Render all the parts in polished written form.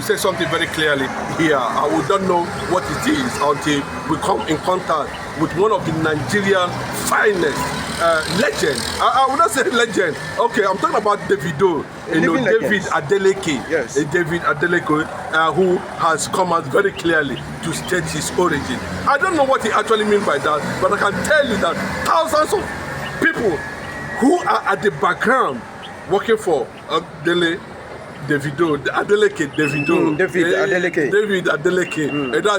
say something very clearly here. We don't know what it is until we come in contact with one of the Nigerian finest legend. I would not say legend. Okay, I'm talking about Davido. David Adeleke. Yes. David Adeleke, who has come out very clearly to state his origin. I don't know what he actually means by that, but I can tell you that thousands of people who are at the background working for David Adeleke. That's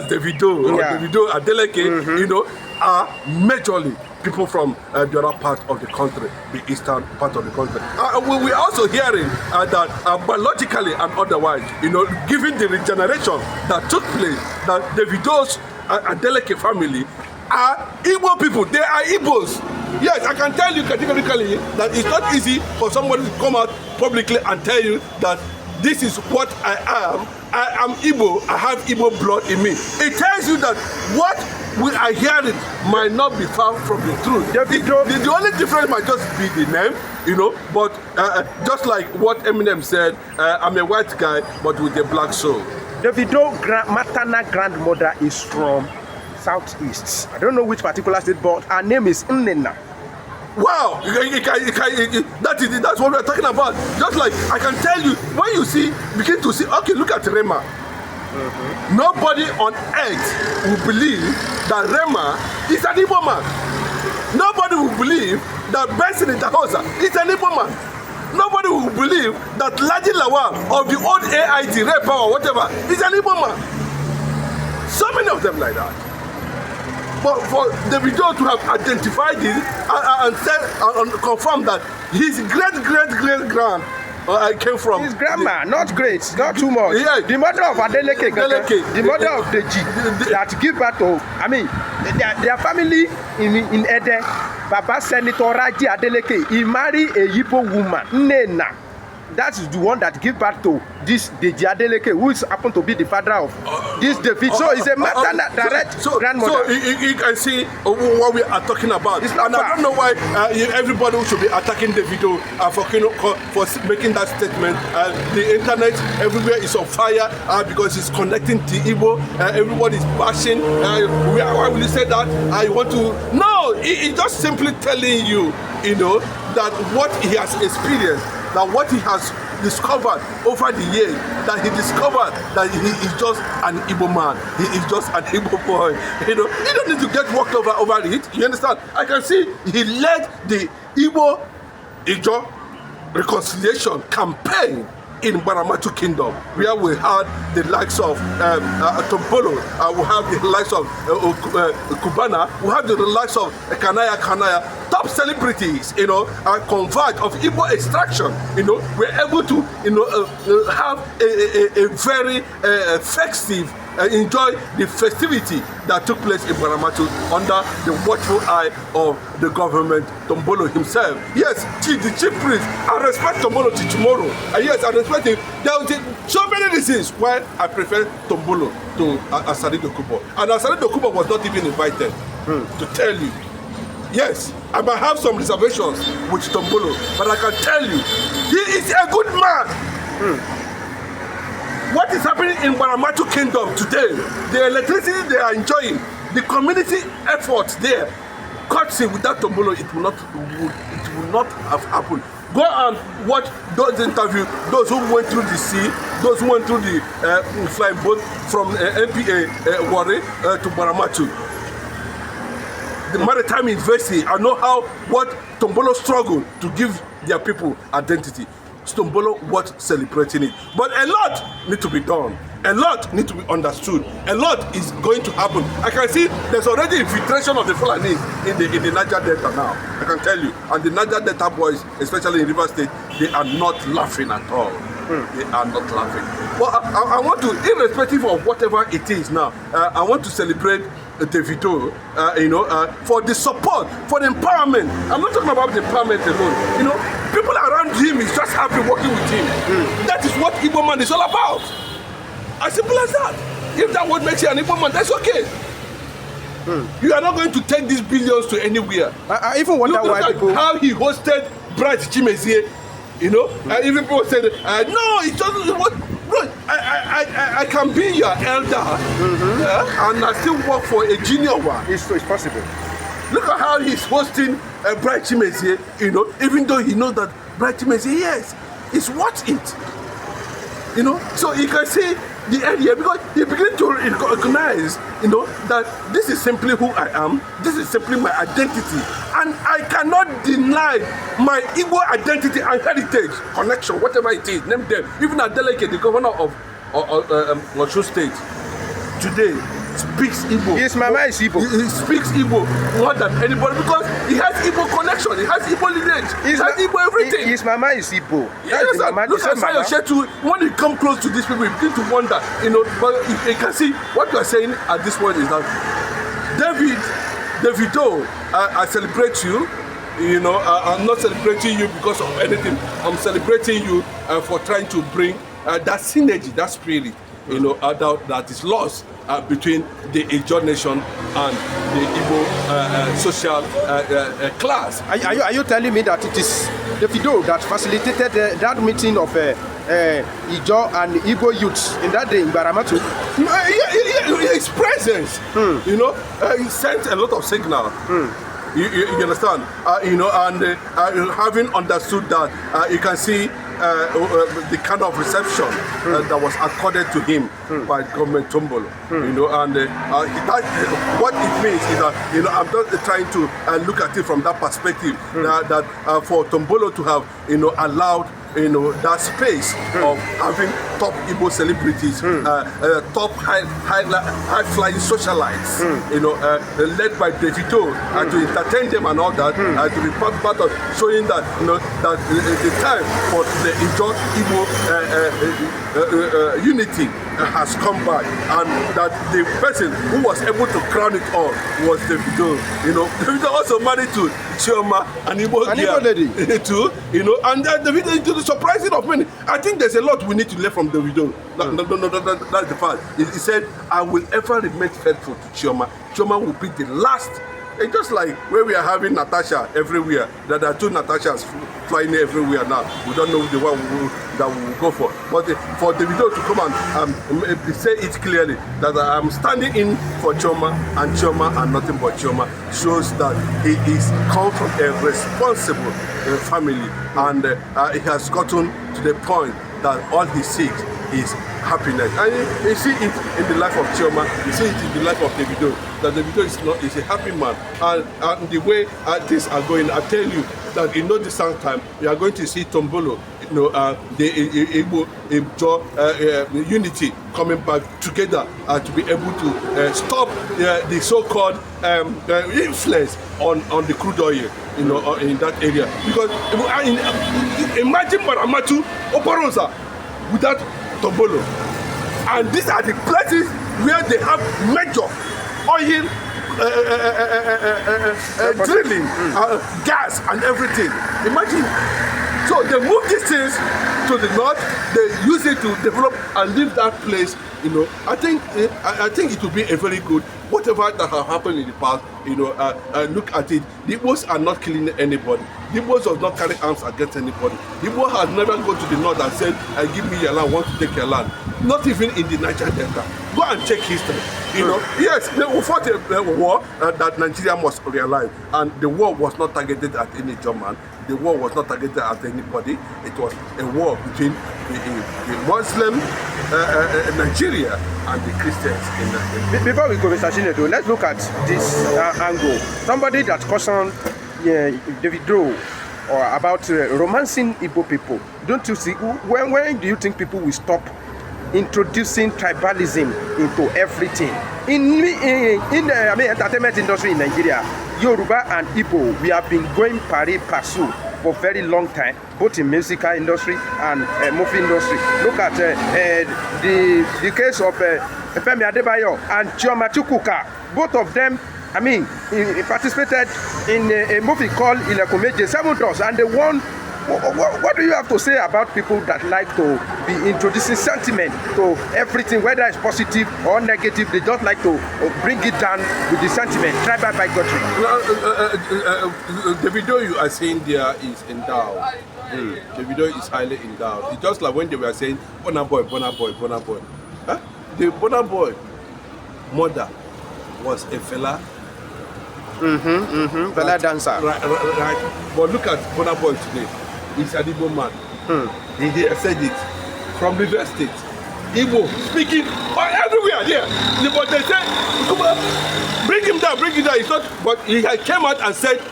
Davido. Yeah. Davido Adeleke, are majorly people from the other part of the country, the eastern part of the country. We're also hearing that biologically and otherwise, given the regeneration that took place, that Davido's Adeleke family are Igbo people. They are Igbos. Yes, I can tell you categorically that it's not easy for somebody to come out publicly and tell you that this is what I am. I am Igbo. I have Igbo blood in me. It tells you that what we are hearing might not be far from the truth. The only difference might just be the name, but just like what Eminem said, I'm a white guy, but with a black soul. Davido's maternal grandmother is from Southeast. I don't know which particular state, but her name is Nnenna. Wow, that's what we're talking about. Just like I can tell you, when you begin to see, okay, look at Rema. Nobody on earth will believe that Rema is an Igbo man. Nobody will believe that Benson Idahosa is an Igbo man. Nobody will believe that Laji Lawal of the old AIT, Red Power, whatever, is an Igbo man. So many of them like that. But for Davido to have identified this and said and confirmed that his great-great-great-grand came from his grandma, not great, not too much. Yeah. The mother of Adeleke, the mother of Deji, that give birth to, their family in Ede, Papa Senator Raji Adeleke, he married a Igbo woman, Nnenna. That is the one that give birth to this Deji Adeleke, who is happen to be the father of this David. So it's a maternal direct grandmother. So you can see what we are talking about. And I don't know why everybody should be attacking Davido for making that statement. The internet everywhere is on fire because it's connecting to Igbo. Everybody is bashing. Why will you say that? I want to. No, he's just simply telling you, that what he has experienced, that what he has discovered over the years, that he discovered that he is just an Igbo man, he is just an Igbo boy. You don't need to get worked over it. You understand? I can see he led the Igbo reconciliation campaign in Baramatu Kingdom, where we had the likes of Tombolo, we have the likes of Kubana, we have the likes of Kanaya, top celebrities, convert of Igbo extraction, we're able to, have a very festive, enjoy the festivity that took place in Baramatu under the watchful eye of the government, Tombolo himself. Yes, the chief priest, I respect Tombolo to tomorrow. And yes, I respect him. There are so many reasons why I prefer Tombolo to Asari Dokubo. And Asari Dokubo was not even invited to tell you. Yes, I might have some reservations with Tombolo, but I can tell you, he is a good man. What is happening in Baramatu Kingdom today, the electricity they are enjoying, the community efforts there, courtesy without Tombolo, it will not have happened. Go and watch those interviews, those who went through the sea, those who went through the flying boat from NPA Warri to Baramatu. The Maritime University, I know what Tombolo struggled to give their people identity. Tombolo was celebrating it. But a lot need to be done. A lot need to be understood. A lot is going to happen. I can see there's already infiltration of the Fulani in the Niger Delta now. I can tell you. And the Niger Delta boys, especially in River State, they are not laughing at all. They are not laughing. Well, I want to, irrespective of whatever it is now, I want to celebrate Davido, for the support, for the empowerment. I'm not talking about the empowerment alone. People around him is just happy working with him. That is what Igbo man is all about. As simple as that. If that what makes you an Igbo man, that's okay. You are not going to take these billions to anywhere. I even wonder why people. How he hosted Bright Chimezie, even people said, no, it doesn't. Bro, I can be your elder and I still work for a junior one. It's possible. Look at how he's hosting Bright Chimezie, you know, even though he knows that Bright Chimezie, yes, it's worth it. You know, so you can see the idea because you begin to recognize, you know, that this is simply who I am, this is simply my identity, and I cannot deny my Igbo identity and heritage, connection, whatever it is, name them. Even Adeleke, the governor of Osun State, today speaks Igbo. His mama is Igbo. He speaks Igbo more than anybody because he has Igbo connection, he has Igbo lineage, he has Igbo everything. His mama is Igbo. Yes, look at Sayoshetu. When you come close to these people, you begin to wonder, you know, but you can see what you are saying at this point is that Davido, I celebrate you. You know, I'm not celebrating you because of anything. I'm celebrating you for trying to bring that synergy, that spirit, you know, that is lost between the Ijaw nation and the Igbo social class. Are you telling me that it is Davido that facilitated that meeting of Ijaw and Igbo youths in that day in Baramatu? Yeah, his presence, you know, he sent a lot of signal. You understand? You know, and having understood that, you can see the kind of reception that was accorded to him by government Tombolo. You know, and what it means is that, you know, I'm just trying to look at it from that perspective, that for Tombolo to have, you know, allowed, you know, that space of having top Igbo celebrities, top high-flying socialites, you know, led by Davido, to entertain them and all that, to be part of showing that, you know, that the time for the Igbo unity has come back, and that the person who was able to crown it all was Davido. You know, Davido also married to Chioma, an Igbo lady too. You know, and Davido, to the surprising of many, I think there's a lot we need to learn from Davido. That's the fact. He said, "I will ever remain faithful to Chioma. Chioma will be the last." It's just like where we are having Natasha everywhere. That there are two Natashas flying everywhere now. We don't know the one that we will go for. But for Davido to come and say it clearly that I am standing in for Chioma and nothing but Chioma, shows that he is come from a responsible family, and he has gotten to the point that all he seeks is happiness. And you see it in the life of Chioma, you see it in the life of Davido, that Davido is a happy man. And the way things are going, I tell you that in no distant time, you are going to see Tombolo, you know, the Igbo unity coming back together to be able to stop the so-called influence on the crude oil, you know, in that area. Because imagine Baramatu, Oparosa, without Tombolo. And these are the places where they have major oil drilling, gas and everything. Imagine. So they move these things to the north, they use it to develop and leave that place. You know, I think it will be a very good, whatever that has happened in the past, you know, look at it. The Igbos are not killing anybody. The Igbos does not carry arms against anybody. The Igbo has never gone to the north and said, give me your land, want to take your land. Not even in the Niger Delta. Go and check history. You know, yes, they fought a war that Nigeria must realize, and the war was not targeted at any German. The war was not targeted at anybody. It was a war between the Muslim Nigeria and the Christians in Nigeria. Before we go, Mr. Chinedu, let's look at this angle. Somebody that cautioned Davido or about romancing Igbo people. Don't you see? When do you think people will stop introducing tribalism into everything? In the entertainment industry in Nigeria, Yoruba and Igbo, we have been going pari passu for a very long time, both in musical industry and movie industry. Look at the case of Femi Adebayo and Chioma Chukwuka. Both of them, I mean, he participated in a movie called Ilekumeje 7 Doors, and they won. What do you have to say about people that like to be introducing sentiment to everything, whether it's positive or negative? They don't like to bring it down with the sentiment, tribal bigotry. The video you are saying there is endowed Davido is highly endowed. It's just like when they were saying, Burna Boy, Burna Boy, Burna Boy. Huh? The Burna Boy mother was a fella. Fella dancer. Right. But look at Burna Boy today. He's an Igbo man. He said it. From River State. Igbo speaking everywhere there. But they said, come on, bring him down. It's not, but he came out and said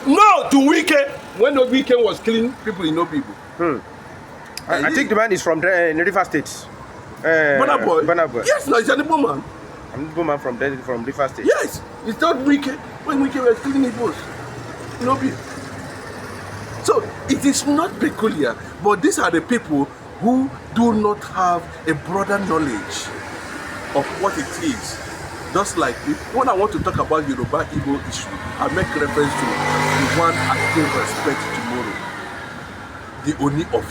no to Wike when no Wike was killing people in no people. I think the man is from the River State. Burna Boy. Yes, no, he's an Igbo man. An Igbo man from River State. Yes, it's not Wike when Wike was killing Igbos. No people. So it is not peculiar, but these are the people who do not have a broader knowledge of what it is. Just like when I want to talk about Yoruba Igbo issue, I make reference to the one I give respect tomorrow. The Oni of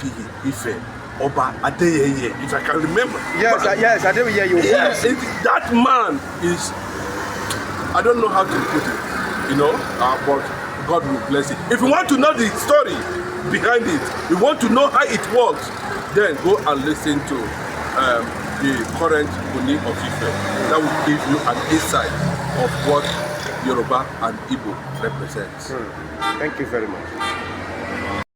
Ife, Oba Adeyeye, if I can remember. Yes, Adeyeye. Yes, that man is, I don't know how to put it, but God will bless it. If you want to know the story behind it, you want to know how it works, then go and listen to the current Oni of Ife. That will give you an insight of what Yoruba and Igbo represents. Thank you very much.